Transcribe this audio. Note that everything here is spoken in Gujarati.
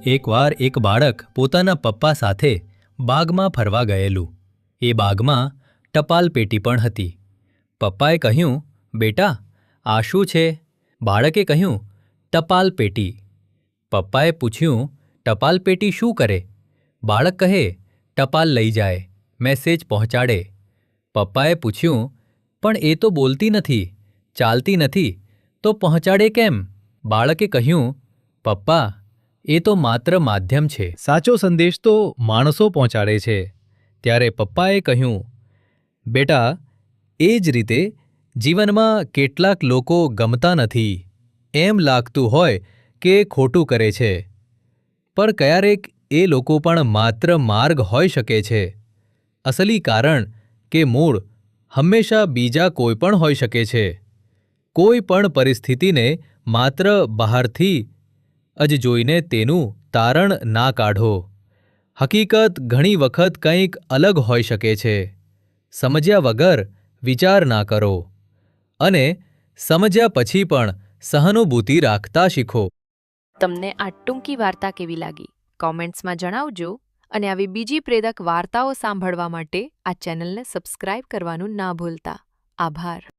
એકવાર એક બાળક પોતાના પપ્પા સાથે બાગમાં ફરવા ગયેલું. એ બાગમાં ટપાલ પેટી પણ હતી. પપ્પાએ કહ્યું, બેટા, આ શું છે? બાળકે કહ્યું, ટપાલ પેટી. પપ્પાએ પૂછ્યું, ટપાલ પેટી શું કરે? બાળક કહે, ટપાલ લઈ જાય, મેસેજ પહોંચાડે. પપ્પાએ પૂછ્યું, પણ એ તો બોલતી નથી, ચાલતી નથી, તો પહોંચાડે કેમ? બાળકે કહ્યું, પપ્પા, એ તો માત્ર માધ્યમ છે, સાચો સંદેશ તો માણસો પહોંચાડે છે. ત્યારે પપ્પાએ કહ્યું, બેટા, એ જ રીતે જીવનમાં કેટલાક લોકો ગમતા નથી. એમ લાગતું હોય કે ખોટું કરે છે, પણ ક્યારેક એ લોકો પણ માત્ર માર્ગ હોઈ શકે છે. અસલી કારણ કે મૂળ હંમેશા બીજા કોઈ પણ હોઈ શકે છે. કોઈ પણ પરિસ્થિતિને માત્ર બહારથી જ જોઈને તેનું તારણ ના કાઢો. હકીકત ઘણી વખત કંઈક અલગ હોઈ શકે છે. સમજ્યા વગર વિચાર ના કરો, અને સમજ્યા પછી પણ સહાનુભૂતિ રાખતા શીખો. તમને આ ટૂંકી વાર્તા કેવી લાગી? કોમેન્ટ્સમાં જણાવજો. અને આવી બીજી પ્રેરક વાર્તાઓ સાંભળવા માટે આ ચેનલને સબસ્ક્રાઇબ કરવાનું ના ભૂલતા. આભાર.